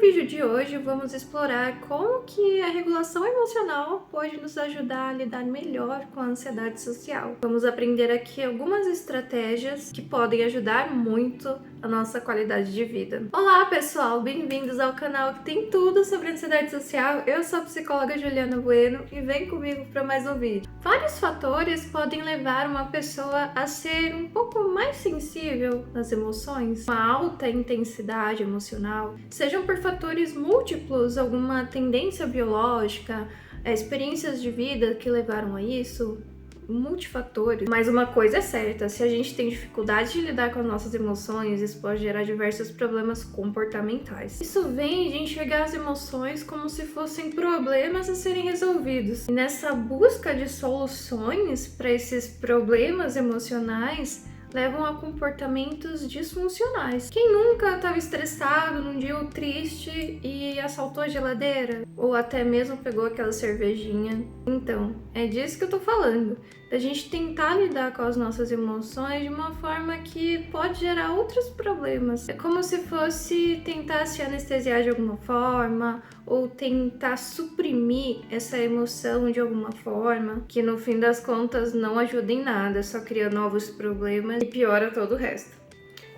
vídeo de hoje vamos explorar como que a regulação emocional pode nos ajudar a lidar melhor com a ansiedade social. Vamos aprender aqui algumas estratégias que podem ajudar muito a nossa qualidade de vida. Olá pessoal, bem-vindos ao canal que tem tudo sobre ansiedade social. Eu sou a psicóloga Juliana Bueno e vem comigo para mais um vídeo. Vários fatores podem levar uma pessoa a ser um pouco mais sensível nas emoções, uma alta intensidade emocional, sejam por fatores múltiplos, alguma tendência biológica, experiências de vida que levaram a isso, multifatores. Mas uma coisa é certa, se a gente tem dificuldade de lidar com as nossas emoções, isso pode gerar diversos problemas comportamentais. Isso vem de enxergar as emoções como se fossem problemas a serem resolvidos. E nessa busca de soluções para esses problemas emocionais, levam a comportamentos disfuncionais. Quem nunca estava estressado num dia ou triste e assaltou a geladeira? Ou até mesmo pegou aquela cervejinha? Então, é disso que eu tô falando. Da gente tentar lidar com as nossas emoções de uma forma que pode gerar outros problemas. É como se fosse tentar se anestesiar de alguma forma, ou tentar suprimir essa emoção de alguma forma, que no fim das contas não ajuda em nada, só cria novos problemas e piora todo o resto.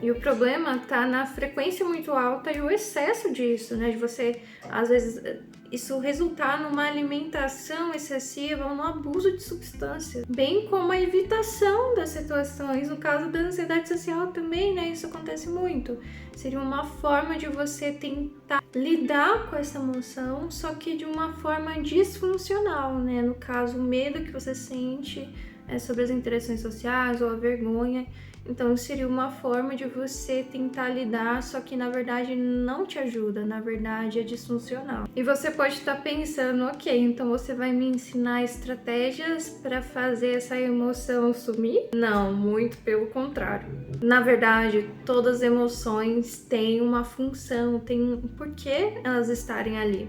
E o problema tá na frequência muito alta e o excesso disso, né? De você, às vezes, isso resultar numa alimentação excessiva ou no abuso de substâncias, bem como a evitação das situações. No caso da ansiedade social também, né? Isso acontece muito. Seria uma forma de você tentar lidar com essa emoção, só que de uma forma disfuncional, né? No caso, o medo que você sente sobre as interações sociais ou a vergonha. Então seria uma forma de você tentar lidar, só que na verdade não te ajuda, na verdade é disfuncional. E você pode estar pensando, ok, então você vai me ensinar estratégias para fazer essa emoção sumir? Não, muito pelo contrário. Na verdade, todas as emoções têm uma função, têm um porquê elas estarem ali.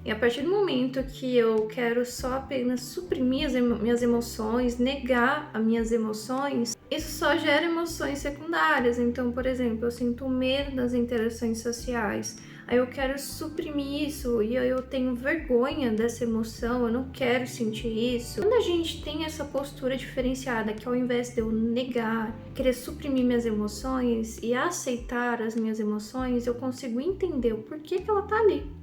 E a partir do momento que eu quero só apenas suprimir as minhas emoções, negar as minhas emoções, isso só gera emoções secundárias. Então, por exemplo, eu sinto medo das interações sociais, aí eu quero suprimir isso e aí eu tenho vergonha dessa emoção, eu não quero sentir isso. Quando a gente tem essa postura diferenciada, que ao invés de eu negar, querer suprimir minhas emoções e aceitar as minhas emoções, eu consigo entender o porquê que ela tá ali.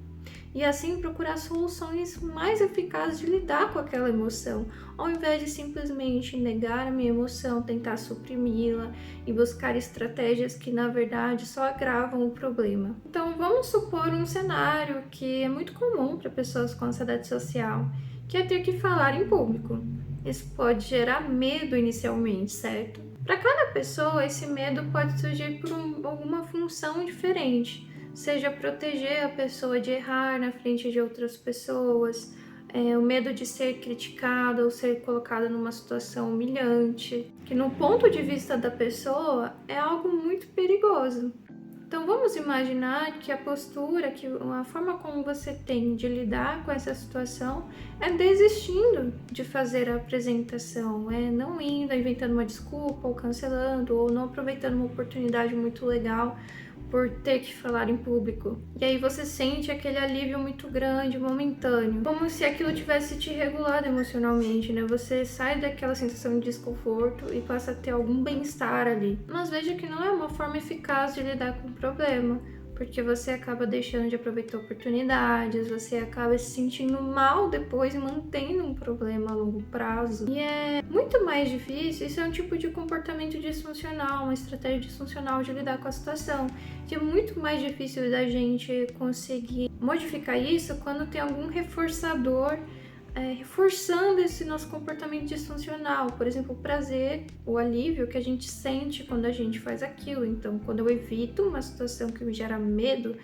E assim procurar soluções mais eficazes de lidar com aquela emoção, ao invés de simplesmente negar a minha emoção, tentar suprimi-la e buscar estratégias que na verdade só agravam o problema. Então vamos supor um cenário que é muito comum para pessoas com ansiedade social, que é ter que falar em público. Isso pode gerar medo inicialmente, certo? Para cada pessoa, esse medo pode surgir por alguma função diferente. Seja proteger a pessoa de errar na frente de outras pessoas, o medo de ser criticado ou ser colocado numa situação humilhante, que no ponto de vista da pessoa é algo muito perigoso. Então vamos imaginar que a postura, que a forma como você tem de lidar com essa situação é desistindo de fazer a apresentação, não indo, inventando uma desculpa ou cancelando ou não aproveitando uma oportunidade muito legal por ter que falar em público. E aí você sente aquele alívio muito grande, momentâneo, como se aquilo tivesse te regulado emocionalmente, né? Você sai daquela sensação de desconforto e passa a ter algum bem-estar ali. Mas veja que não é uma forma eficaz de lidar com o problema, porque você acaba deixando de aproveitar oportunidades, você acaba se sentindo mal depois e mantendo um problema a longo prazo. E é muito mais difícil, isso é um tipo de comportamento disfuncional, uma estratégia disfuncional de lidar com a situação. E é muito mais difícil da gente conseguir modificar isso quando tem algum reforçador reforçando esse nosso comportamento disfuncional. Por exemplo, o prazer, o alívio que a gente sente quando a gente faz aquilo. Então, quando eu evito uma situação que me gera medo,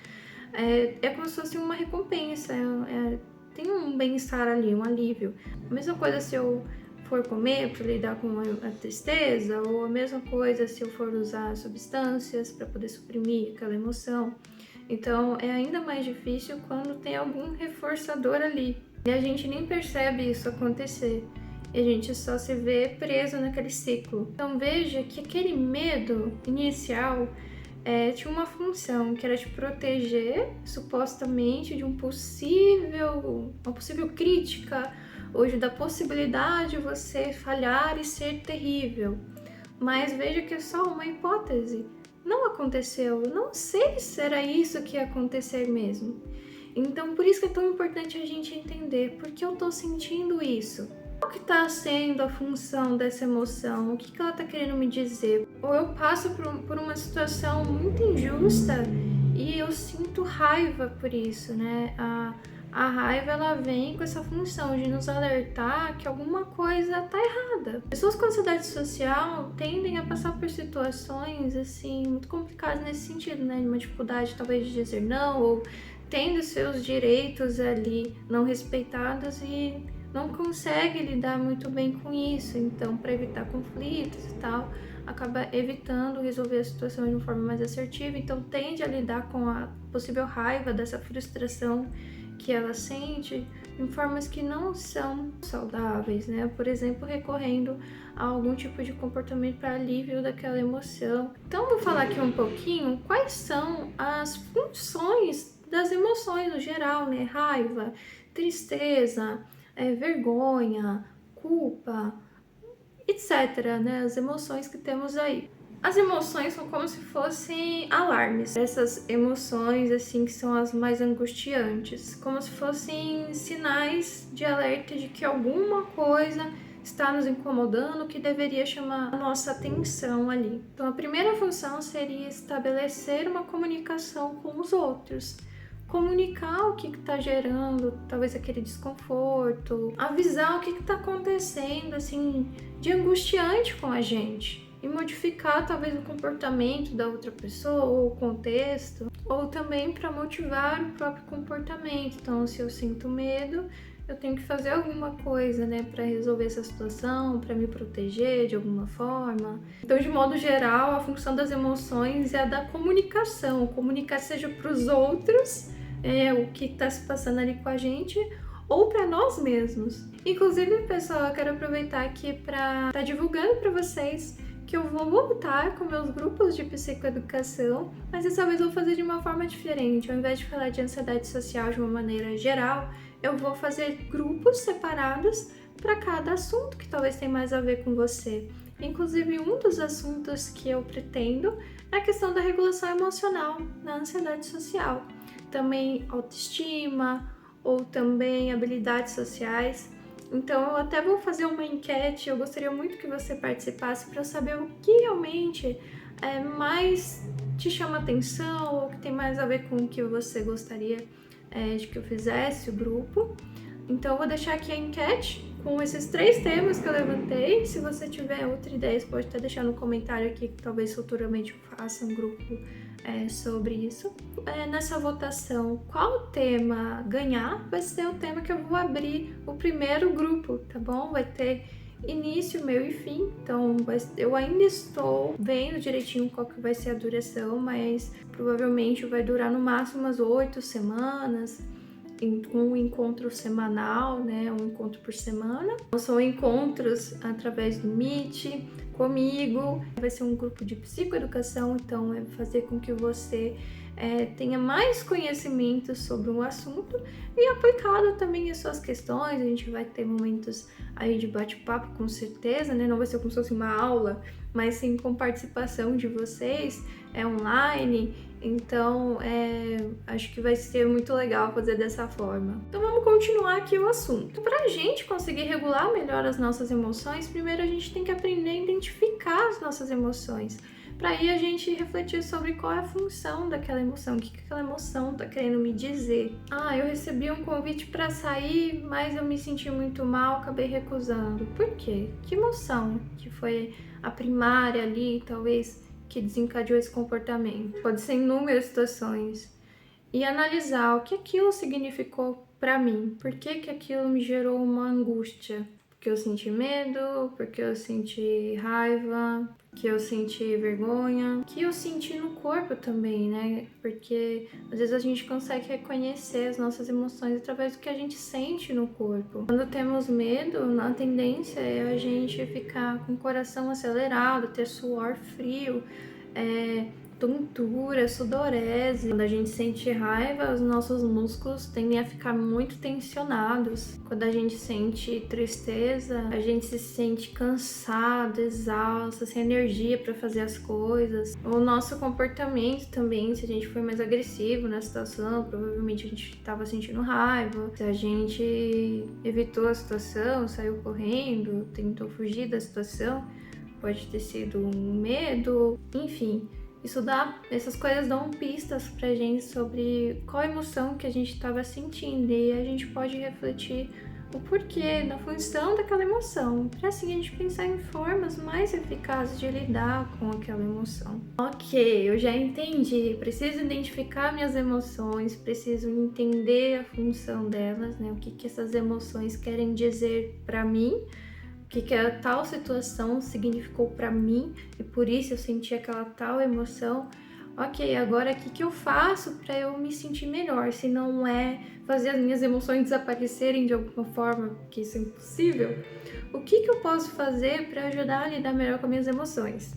é como se fosse uma recompensa, tem um bem-estar ali, um alívio. A mesma coisa se eu for comer para lidar com a tristeza, ou a mesma coisa se eu for usar substâncias para poder suprimir aquela emoção. Então, é ainda mais difícil quando tem algum reforçador ali. E a gente nem percebe isso acontecer. E a gente só se vê preso naquele ciclo. Então veja que aquele medo inicial tinha uma função que era te proteger, supostamente, de uma possível crítica, ou da possibilidade de você falhar e ser terrível. Mas veja que é só uma hipótese. Não aconteceu. Eu não sei se era isso que ia acontecer mesmo. Então, por isso que é tão importante a gente entender por que eu tô sentindo isso. Qual que tá sendo a função dessa emoção? O que ela tá querendo me dizer? Ou eu passo por uma situação muito injusta e eu sinto raiva por isso, né? A raiva, ela vem com essa função de nos alertar que alguma coisa tá errada. Pessoas com ansiedade social tendem a passar por situações, assim, muito complicadas nesse sentido, né? De uma dificuldade, talvez, de dizer não, ou tendo seus direitos ali não respeitados e não consegue lidar muito bem com isso. Então, para evitar conflitos e tal, acaba evitando resolver a situação de uma forma mais assertiva. Então, tende a lidar com a possível raiva dessa frustração que ela sente em formas que não são saudáveis, né? Por exemplo, recorrendo a algum tipo de comportamento para alívio daquela emoção. Então, vou falar aqui um pouquinho quais são as funções das emoções no geral, né? Raiva, tristeza, vergonha, culpa, etc., né? As emoções que temos aí. As emoções são como se fossem alarmes. Essas emoções, assim, que são as mais angustiantes. Como se fossem sinais de alerta de que alguma coisa está nos incomodando, que deveria chamar a nossa atenção ali. Então, a primeira função seria estabelecer uma comunicação com os outros. Comunicar o que está gerando, talvez aquele desconforto, avisar o que está acontecendo, assim, de angustiante com a gente. E modificar talvez o comportamento da outra pessoa ou o contexto, ou também para motivar o próprio comportamento. Então, se eu sinto medo, eu tenho que fazer alguma coisa, né, para resolver essa situação, para me proteger de alguma forma. Então, de modo geral, a função das emoções é a da comunicação, comunicar seja para os outros, o que está se passando ali com a gente, ou para nós mesmos. Inclusive, pessoal, eu quero aproveitar aqui para estar divulgando para vocês que eu vou voltar com meus grupos de psicoeducação, mas dessa vez eu vou fazer de uma forma diferente. Ao invés de falar de ansiedade social de uma maneira geral, eu vou fazer grupos separados para cada assunto que talvez tenha mais a ver com você. Inclusive, um dos assuntos que eu pretendo é a questão da regulação emocional na ansiedade social. Também autoestima ou também habilidades sociais. Então, eu até vou fazer uma enquete, eu gostaria muito que você participasse para eu saber o que realmente mais te chama atenção ou que tem mais a ver com o que você gostaria de que eu fizesse o grupo. Então, eu vou deixar aqui a enquete com esses 3 temas que eu levantei. Se você tiver outra ideia, você pode até deixar no comentário aqui, que talvez futuramente eu faça um grupo sobre isso. Nessa votação, qual tema ganhar vai ser o tema que eu vou abrir o primeiro grupo, tá bom? Vai ter início, meio e fim, então eu ainda estou vendo direitinho qual que vai ser a duração, mas provavelmente vai durar no máximo umas 8 semanas, um encontro semanal, né? Um encontro por semana. São encontros através do Meet, comigo. Vai ser um grupo de psicoeducação, então é fazer com que você tenha mais conhecimento sobre um assunto e aplicado também as suas questões. A gente vai ter momentos aí de bate-papo, com certeza, né? Não vai ser como se fosse uma aula, mas sim com participação de vocês, online. Então, acho que vai ser muito legal fazer dessa forma. Então, vamos continuar aqui o assunto. Para a gente conseguir regular melhor as nossas emoções, primeiro a gente tem que aprender a identificar as nossas emoções. Para aí a gente refletir sobre qual é a função daquela emoção, o que aquela emoção está querendo me dizer. Eu recebi um convite para sair, mas eu me senti muito mal, acabei recusando. Por quê? Que emoção que foi a primária ali, talvez, que desencadeou esse comportamento? Pode ser em inúmeras situações. E analisar o que aquilo significou para mim. Por que aquilo me gerou uma angústia? Porque eu senti medo, porque eu senti raiva, porque eu senti vergonha, que eu senti no corpo também, né? Porque às vezes a gente consegue reconhecer as nossas emoções através do que a gente sente no corpo. Quando temos medo, a tendência é a gente ficar com o coração acelerado, ter suor frio, tontura, sudorese. Quando a gente sente raiva, os nossos músculos tendem a ficar muito tensionados. Quando a gente sente tristeza, a gente se sente cansado, exausto, sem energia para fazer as coisas. O nosso comportamento também, se a gente foi mais agressivo na situação, provavelmente a gente estava sentindo raiva. Se a gente evitou a situação, saiu correndo, tentou fugir da situação, pode ter sido um medo, enfim. Essas coisas dão pistas pra gente sobre qual emoção que a gente estava sentindo e a gente pode refletir o porquê, na função daquela emoção, para assim a gente pensar em formas mais eficazes de lidar com aquela emoção. Ok, eu já entendi, preciso identificar minhas emoções, preciso entender a função delas, né? O que essas emoções querem dizer para mim, o que a tal situação significou para mim e por isso eu senti aquela tal emoção. Ok, agora o que eu faço para eu me sentir melhor? Se não é fazer as minhas emoções desaparecerem de alguma forma, porque isso é impossível, o que eu posso fazer para ajudar a lidar melhor com as minhas emoções?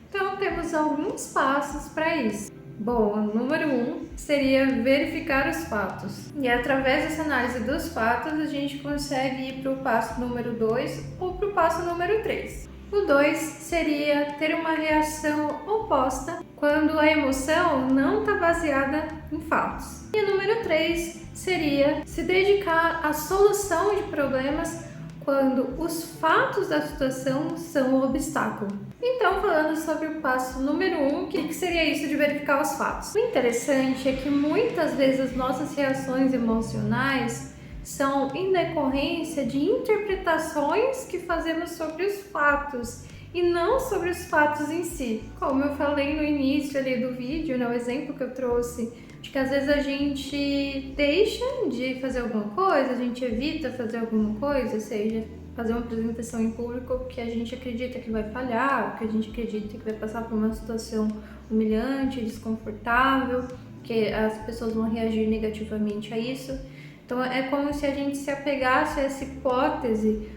Então, temos alguns passos para isso. Bom, o número 1 seria verificar os fatos. E através dessa análise dos fatos, a gente consegue ir para o passo número 2 ou para o passo número 3. O 2 seria ter uma reação oposta quando a emoção não está baseada em fatos. E o número 3 seria se dedicar à solução de problemas quando os fatos da situação são o obstáculo. Então, falando sobre o passo número 1, o que seria isso de verificar os fatos? O interessante é que muitas vezes as nossas reações emocionais são em decorrência de interpretações que fazemos sobre os fatos e não sobre os fatos em si. Como eu falei no início ali do vídeo, né, o exemplo que eu trouxe, de que às vezes a gente deixa de fazer alguma coisa, a gente evita fazer alguma coisa, seja fazer uma apresentação em público que a gente acredita que vai falhar, que a gente acredita que vai passar por uma situação humilhante, desconfortável, que as pessoas vão reagir negativamente a isso. Então é como se a gente se apegasse a essa hipótese,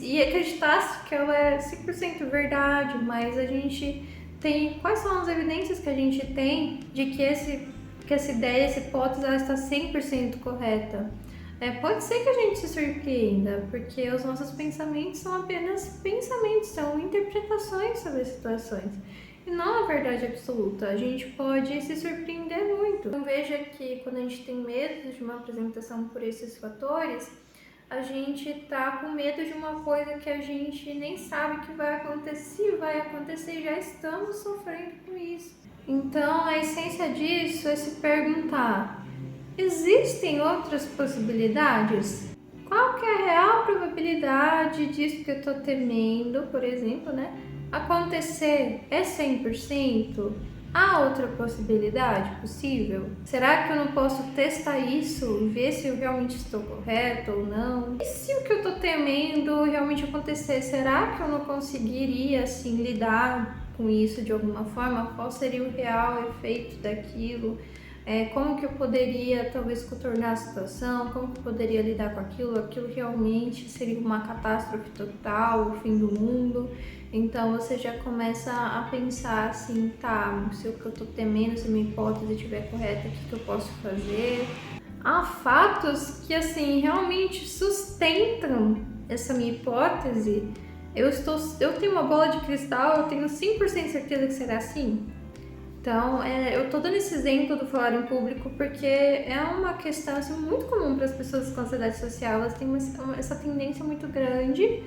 e acreditasse que ela é 100% verdade, mas a gente tem... Quais são as evidências que a gente tem de que essa ideia, essa hipótese, ela está 100% correta? Pode ser que a gente se surpreenda, porque os nossos pensamentos são apenas pensamentos, são interpretações sobre as situações e não a verdade absoluta. A gente pode se surpreender muito. Então veja que quando a gente tem medo de uma apresentação por esses fatores, a gente tá com medo de uma coisa que a gente nem sabe que vai acontecer, vai acontecer e já estamos sofrendo com isso. Então a essência disso é se perguntar: existem outras possibilidades? Qual que é a real probabilidade disso que eu tô temendo, por exemplo, né, acontecer? É 100%? Há outra possibilidade possível? Será que eu não posso testar isso e ver se eu realmente estou correto ou não? E se o que eu tô temendo realmente acontecer, será que eu não conseguiria, assim, lidar com isso de alguma forma? Qual seria o real efeito daquilo? Como que eu poderia talvez contornar a situação, como que eu poderia lidar com aquilo realmente seria uma catástrofe total, o fim do mundo. Então você já começa a pensar assim, tá, se o que eu tô temendo, se a minha hipótese estiver correta, o que eu posso fazer? Há fatos que assim realmente sustentam essa minha hipótese. Eu tenho uma bola de cristal, eu tenho 100% certeza que será assim. Então, eu tô dando esse exemplo do falar em público porque é uma questão assim, muito comum para as pessoas com ansiedade social. Elas têm essa tendência muito grande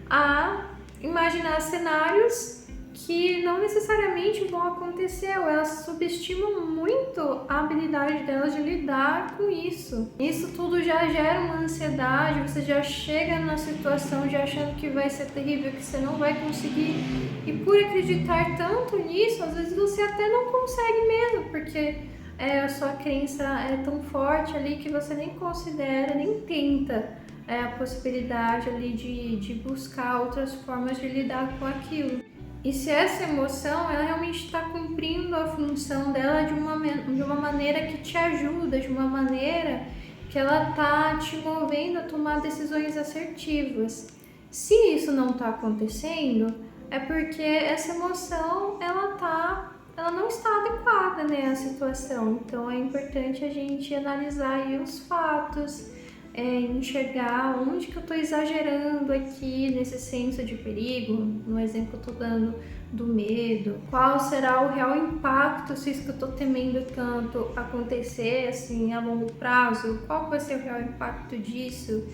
a imaginar cenários que não necessariamente vão acontecer, ou elas subestimam muito a habilidade delas de lidar com isso. Isso tudo já gera uma ansiedade, você já chega na situação já achando que vai ser terrível, que você não vai conseguir. E por acreditar tanto nisso, às vezes você até não consegue mesmo, porque a sua crença é tão forte ali que você nem considera, nem tenta a possibilidade ali de buscar outras formas de lidar com aquilo. E se essa emoção, ela realmente está cumprindo a função dela de uma maneira que te ajuda, de uma maneira que ela está te movendo a tomar decisões assertivas. Se isso não está acontecendo, é porque essa emoção, ela está ela não está adequada, né, à situação. Então é importante a gente analisar aí os fatos, enxergar onde que eu estou exagerando aqui nesse senso de perigo, no exemplo que eu estou dando do medo, qual será o real impacto se isso que eu estou temendo tanto acontecer assim a longo prazo, qual vai ser o real impacto disso.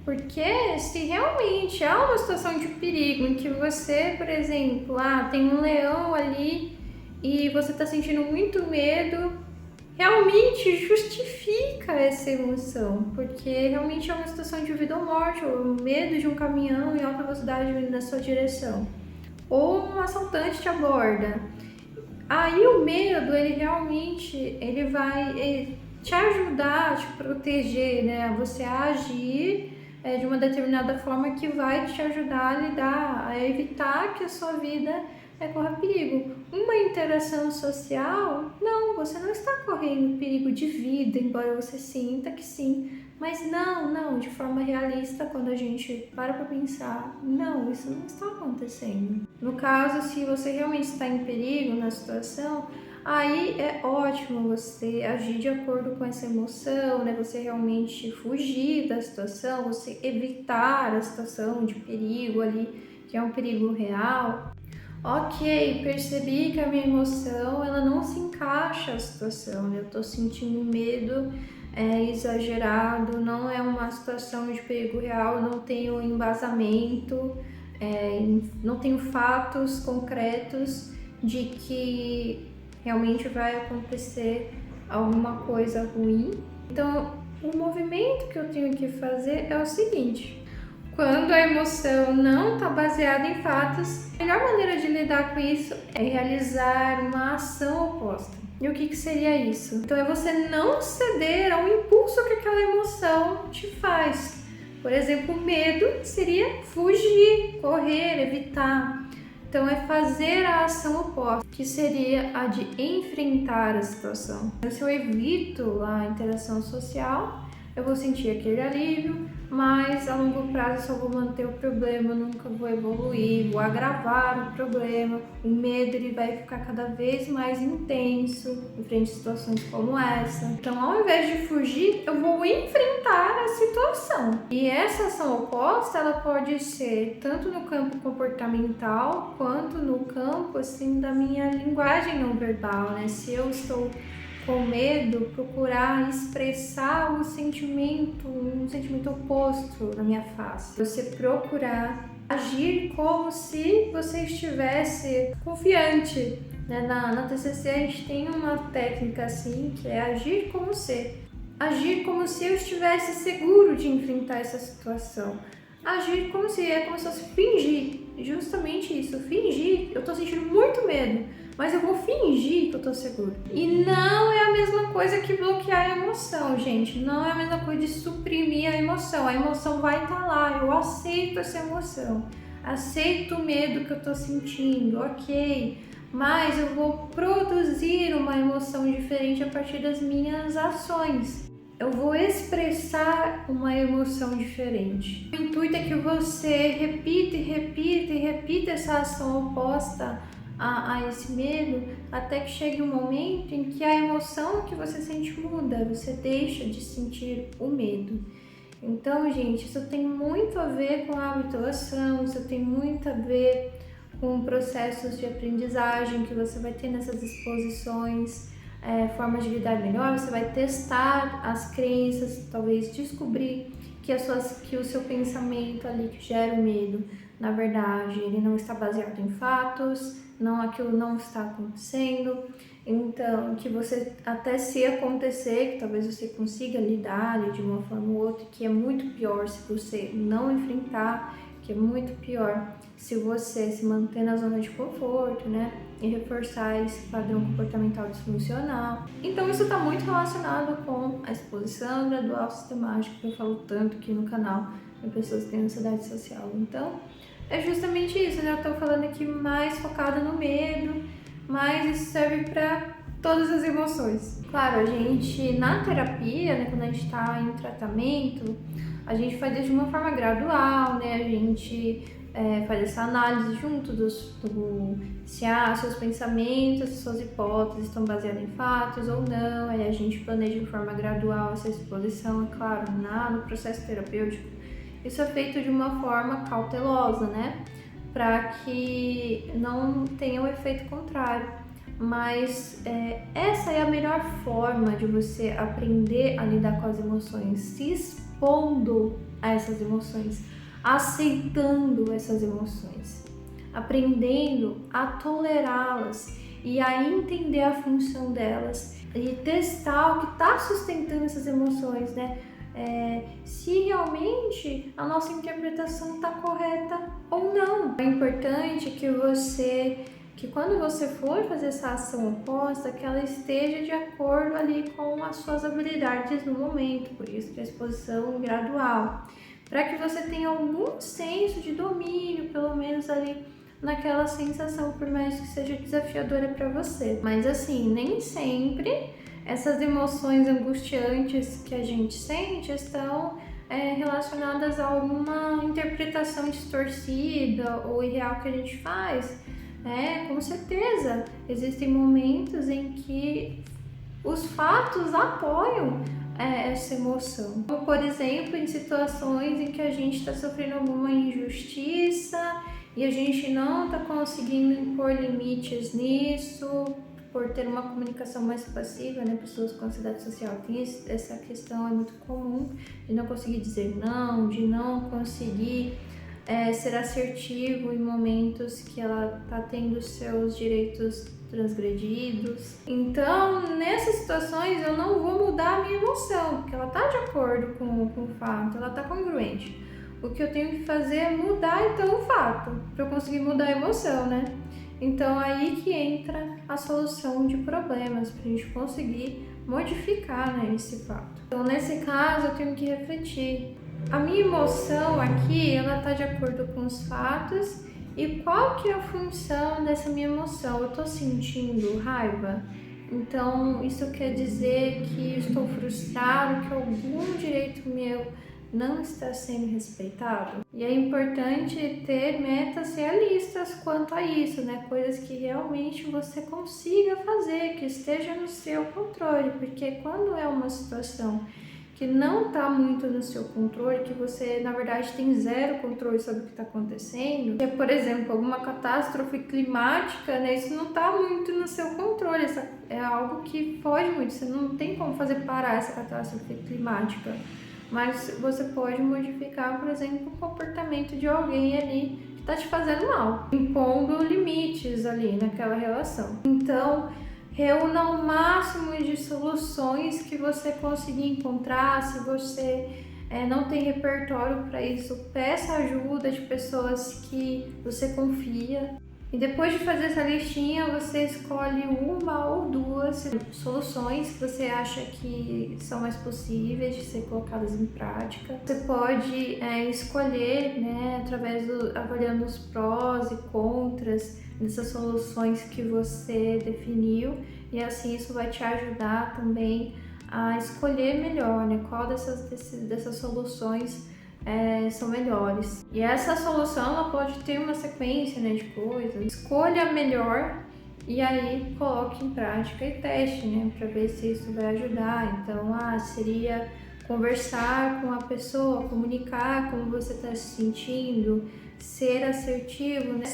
Porque se realmente há uma situação de perigo em que você, por exemplo, tem um leão ali e você está sentindo muito medo, realmente justifica essa emoção, porque realmente é uma situação de vida ou morte, ou o medo de um caminhão em alta velocidade vindo na sua direção, ou um assaltante te aborda. Aí o medo, ele realmente ele vai te ajudar a te proteger, né? A você agir de uma determinada forma que vai te ajudar a lidar, a evitar que a sua vida corra perigo. Uma interação social, não, você não está correndo perigo de vida, embora você sinta que sim. Mas não, de forma realista, quando a gente para pensar, não, isso não está acontecendo. No caso, se você realmente está em perigo na situação, aí é ótimo você agir de acordo com essa emoção, né? Você realmente fugir da situação, você evitar a situação de perigo ali, que é um perigo real. Ok, percebi que a minha emoção ela não se encaixa à situação, né? Eu tô sentindo medo exagerado, não é uma situação de perigo real, não tenho embasamento, não tenho fatos concretos de que realmente vai acontecer alguma coisa ruim. Então, o movimento que eu tenho que fazer é o seguinte: quando a emoção não está baseada em fatos, a melhor maneira de lidar com isso é realizar uma ação oposta. E o que seria isso? Então é você não ceder ao impulso que aquela emoção te faz. Por exemplo, medo seria fugir, correr, evitar. Então é fazer a ação oposta, que seria a de enfrentar a situação. Então, se eu evito a interação social, eu vou sentir aquele alívio, mas a longo prazo eu só vou manter o problema, nunca vou evoluir, vou agravar o problema, o medo ele vai ficar cada vez mais intenso em frente a situações como essa. Então, ao invés de fugir, eu vou enfrentar a situação. E essa ação oposta, ela pode ser tanto no campo comportamental, quanto no campo, assim, da minha linguagem não verbal, né? Se eu estou com medo, procurar expressar um sentimento oposto na minha face. Você procurar agir como se você estivesse confiante. Né? Na TCC a gente tem uma técnica assim, que é agir como se. Agir como se eu estivesse seguro de enfrentar essa situação. Agir como se fosse fingir. Justamente isso, fingir. Eu tô sentindo muito medo, mas eu vou fingir que eu tô seguro. E não é a mesma coisa que bloquear a emoção, gente. Não é a mesma coisa de suprimir a emoção. A emoção vai estar lá, eu aceito essa emoção. Aceito o medo que eu tô sentindo, ok. Mas eu vou produzir uma emoção diferente a partir das minhas ações. Eu vou expressar uma emoção diferente. O intuito é que você repita essa ação oposta a esse medo, até que chegue um momento em que a emoção que você sente muda, você deixa de sentir o medo. Então, gente, isso tem muito a ver com a habituação, isso tem muito a ver com processos de aprendizagem que você vai ter nessas exposições. Formas de lidar melhor, você vai testar as crenças, talvez descobrir que o seu pensamento ali que gera o medo, na verdade, ele não está baseado em fatos, aquilo não está acontecendo. Então, que você, até se acontecer, que talvez você consiga lidar de uma forma ou outra, que é muito pior se você não enfrentar, que é muito pior se você se manter na zona de conforto, né? E reforçar esse padrão comportamental disfuncional. Então isso está muito relacionado com a exposição gradual sistemática, que eu falo tanto aqui no canal, em pessoas que têm ansiedade social. Então é justamente isso, né? Eu estou falando aqui mais focada no medo, mas isso serve para todas as emoções. Claro, a gente, na terapia, né, quando a gente está em tratamento, a gente faz isso de uma forma gradual, né? A gente faz essa análise junto se seus pensamentos, suas hipóteses estão baseados em fatos ou não. Aí a gente planeja de forma gradual essa exposição, é claro, no processo terapêutico. Isso é feito de uma forma cautelosa, né? Para que não tenha um efeito contrário. Mas essa é a melhor forma de você aprender a lidar com as emoções, se expondo a essas emoções, aceitando essas emoções, aprendendo a tolerá-las e a entender a função delas e testar o que está sustentando essas emoções, né? Se realmente a nossa interpretação está correta ou não. É importante que quando você for fazer essa ação oposta, que ela esteja de acordo ali com as suas habilidades no momento, por isso que a exposição gradual, para que você tenha algum senso de domínio, pelo menos ali naquela sensação, por mais que seja desafiadora para você. Mas assim, nem sempre essas emoções angustiantes que a gente sente estão relacionadas a alguma interpretação distorcida ou irreal que a gente faz. Com certeza, existem momentos em que os fatos apoiam essa emoção. Como, por exemplo, em situações em que a gente está sofrendo alguma injustiça e a gente não está conseguindo impor limites nisso, por ter uma comunicação mais passiva, né? Pessoas com ansiedade social têm essa questão, é muito comum, de não conseguir dizer não, de não conseguir ser assertivo em momentos que ela está tendo seus direitos transgredidos. Então, nessas situações, eu não vou mudar a minha emoção, porque ela está de acordo com o fato, ela está congruente. O que eu tenho que fazer é mudar, então, o fato, para eu conseguir mudar a emoção, né? Então, aí que entra a solução de problemas, para a gente conseguir modificar, né, esse fato. Então, nesse caso, eu tenho que refletir. A minha emoção aqui, ela está de acordo com os fatos, e qual que é a função dessa minha emoção? Eu estou sentindo raiva? Então, isso quer dizer que eu estou frustrado, que algum direito meu não está sendo respeitado? E é importante ter metas realistas quanto a isso, né? Coisas que realmente você consiga fazer, que esteja no seu controle, porque quando é uma situação que não está muito no seu controle, que você, na verdade, tem zero controle sobre o que está acontecendo, que é, por exemplo, alguma catástrofe climática, né? Isso não está muito no seu controle, é algo que foge muito, você não tem como fazer parar essa catástrofe climática, mas você pode modificar, por exemplo, o comportamento de alguém ali que está te fazendo mal, impondo limites ali naquela relação. Então, reúna o máximo de soluções que você conseguir encontrar. Se você não tem repertório para isso, peça ajuda de pessoas que você confia. E depois de fazer essa listinha, você escolhe uma ou duas soluções que você acha que são mais possíveis de ser colocadas em prática. Você pode escolher, né, avaliando os prós e contras dessas soluções que você definiu, e assim isso vai te ajudar também a escolher melhor, né, qual dessas soluções são melhores. E essa solução ela pode ter uma sequência, né, de coisas. Escolha a melhor e aí coloque em prática e teste, né, para ver se isso vai ajudar. Então, seria conversar com a pessoa, comunicar como você está se sentindo, ser assertivo, né?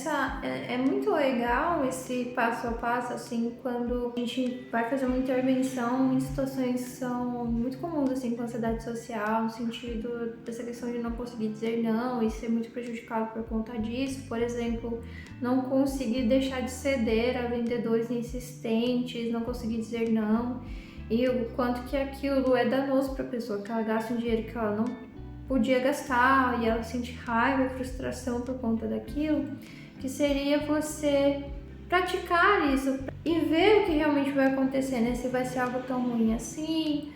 É muito legal esse passo a passo, assim, quando a gente vai fazer uma intervenção em situações que são muito comuns, assim, com ansiedade social, no sentido dessa questão de não conseguir dizer não e ser muito prejudicado por conta disso. Por exemplo, não conseguir deixar de ceder a vendedores insistentes, não conseguir dizer não, e o quanto que aquilo é danoso para a pessoa, que ela gasta um dinheiro que ela não podia gastar e ela sente raiva e frustração por conta daquilo, que seria você praticar isso e ver o que realmente vai acontecer, né? Se vai ser algo tão ruim assim,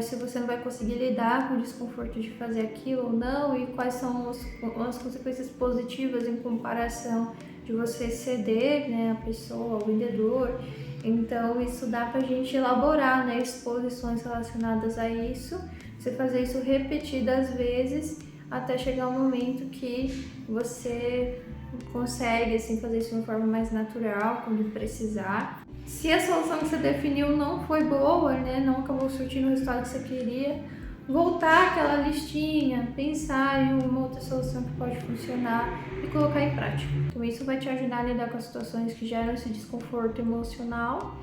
se você não vai conseguir lidar com o desconforto de fazer aquilo ou não, e quais são as consequências positivas em comparação de você ceder, né, a pessoa, ao vendedor. Então isso dá pra gente elaborar, né, exposições relacionadas a isso. Você fazer isso repetidas vezes até chegar um momento que você consegue assim fazer isso de uma forma mais natural quando precisar. Se a solução que você definiu não foi boa, né, não acabou surtindo o resultado que você queria, voltar àquela listinha, pensar em uma outra solução que pode funcionar e colocar em prática. Então isso vai te ajudar a lidar com as situações que geram esse desconforto emocional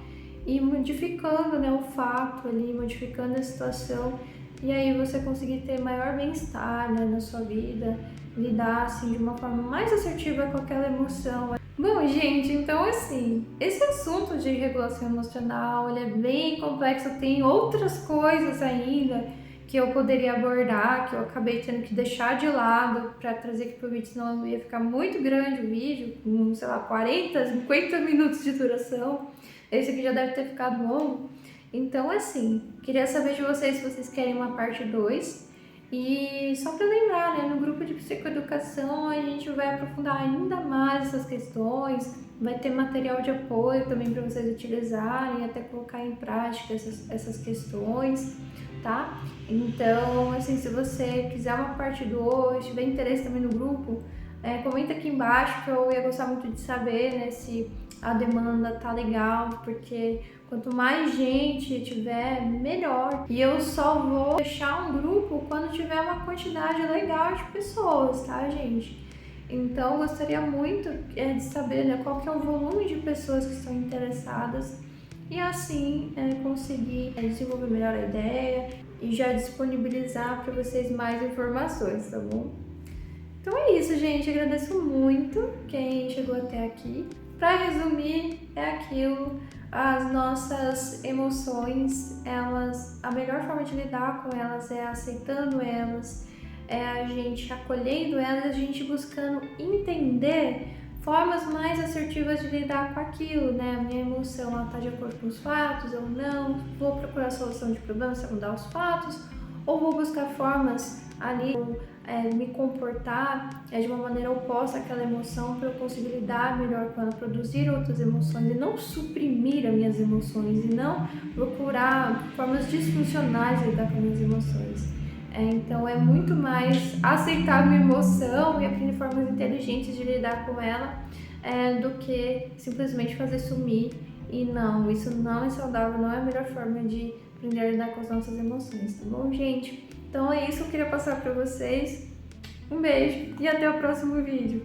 e modificando, né, o fato ali, modificando a situação, e aí você conseguir ter maior bem-estar, né, na sua vida, lidar assim de uma forma mais assertiva com aquela emoção. Bom, gente, então assim, esse assunto de regulação emocional, ele é bem complexo, tem outras coisas ainda que eu poderia abordar, que eu acabei tendo que deixar de lado para trazer aqui pro vídeo, senão ia ficar muito grande o vídeo, com, sei lá, 40, 50 minutos de duração. Esse aqui já deve ter ficado longo. Então, assim, queria saber de vocês se vocês querem uma parte 2. E só para lembrar, né, no grupo de psicoeducação a gente vai aprofundar ainda mais essas questões, vai ter material de apoio também para vocês utilizarem, até colocar em prática essas questões, tá? Então, assim, se você quiser uma parte 2, tiver interesse também no grupo, comenta aqui embaixo, que eu ia gostar muito de saber, né, se a demanda tá legal, porque quanto mais gente tiver, melhor. E eu só vou fechar um grupo quando tiver uma quantidade legal de pessoas, tá, gente? Então, eu gostaria muito de saber, né, qual que é o volume de pessoas que estão interessadas e assim conseguir desenvolver melhor a ideia e já disponibilizar para vocês mais informações, tá bom? Então é isso, gente. Agradeço muito quem chegou até aqui. Para resumir, é aquilo, as nossas emoções, a melhor forma de lidar com elas é aceitando elas, é a gente acolhendo elas, a gente buscando entender formas mais assertivas de lidar com aquilo, né? A minha emoção, ela tá de acordo com os fatos ou não? Vou procurar a solução de problemas para mudar os fatos? Ou vou buscar formas ali, me comportar de uma maneira oposta àquela emoção para eu conseguir lidar melhor com ela, produzir outras emoções e não suprimir as minhas emoções e não procurar formas disfuncionais de lidar com as minhas emoções. Então é muito mais aceitar a minha emoção e aprender formas inteligentes de lidar com ela do que simplesmente fazer sumir. E não, isso não é saudável, não é a melhor forma de aprender a lidar com as nossas emoções, tá bom, gente? Então é isso que eu queria passar para vocês. Um beijo e até o próximo vídeo.